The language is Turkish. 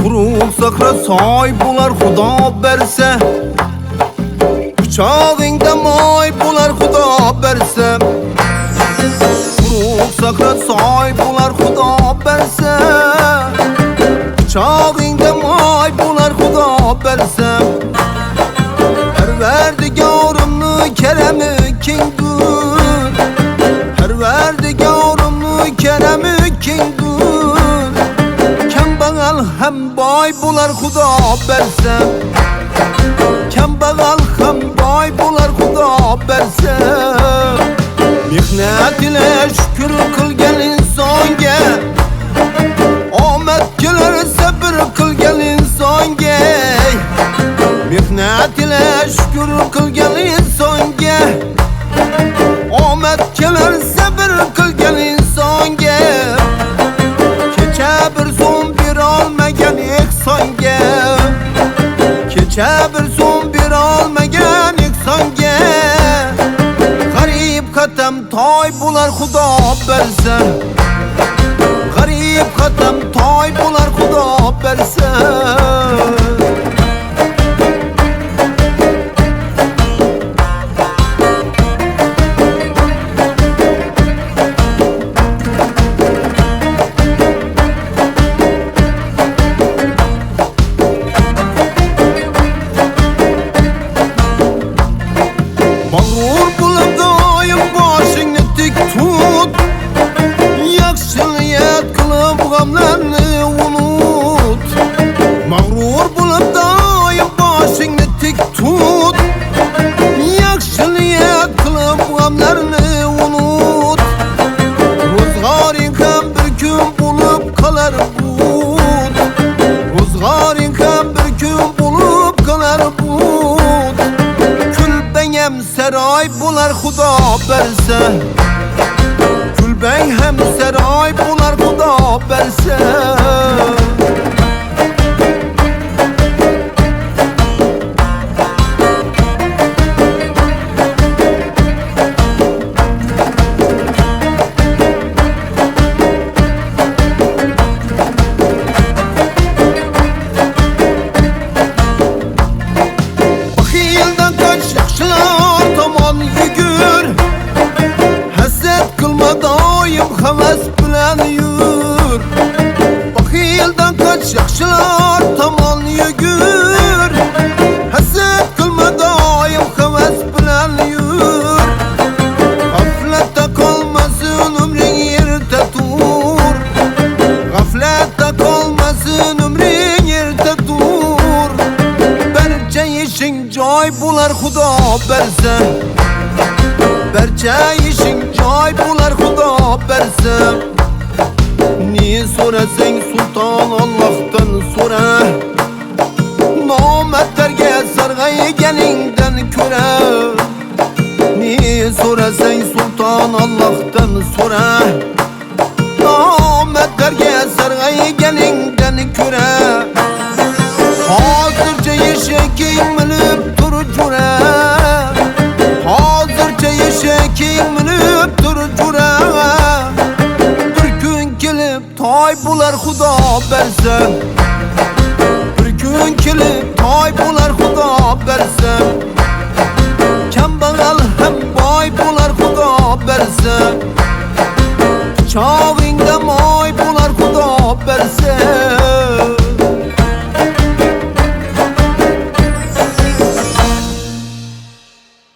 Quruq sakra soy bular Xudo bersa, quchog'ingda moy bular Xudo bersa. Quruq sakra soy bular Xudo bersa, quchog'ingda moy bular Xudo bersa. Parvardigorimni kerami kengdur, Parvardigorimni kerami kengdur. Kambag'al ham boy bular Xudo bersa, kambag'al ham boy bular Xudo bersa. Mehnat ila shukr qilgan insonga omad kelar, sabr qilgan insonga. Mehnat ila shukr qilgan insonga omad kelar, sabr qilgan insonga. Kecha bir so'm berolmagan ehsonga, kecha bir so'm berolmagan ehsonga. G'arib qatam toy bular Xudo bersa, g'arib qatam toy bular Xudo bersa. Mag'rur bo'lib doim boshingni tik tut, yaxshi niyat qilib g'amlarni unut. Mag'rur bo'lib doim boshingni tik tut, yaxshi niyat qilib g'amlarni unut. Ro'zg'oring ham bir kun bo'lib qolar but, ro'zg'oring ham bir kun bo'lib qolar but. Kulbang ham saroy bular Xudo bersa, kulbang ham saroy bular Xudo bersa. Baxildan qoch, yaxshilar tomon yugur, hasad qilma doim havas bilan yur. Baxildan qoch, yaxshilar tomon yugur, hasad qilma doim havas bilan yur. G'aflatda qolmasin umring yerda tur, g'aflatda qolmasin umring yerda tur. Barcha ishing joy bular Xudo bersa, barcha ishing joy bular Xudo bersa. Ne so'rasang sulton Allohdan so'ra, nomardlarga sarg'ayganingdan ko'ra. Ne so'rasang sulton Allohdan so'ra, nomardlarga sarg'ayganingdan ko'ra. Hozircha eshaging minib tur jura, hozircha eshaging minib tur jura. Bir kun kelib toy bular Xudo bersa, bir kun kelib toy bular Xudo bersa. Kambag'al ham boy bular Xudo bersa, quchog'i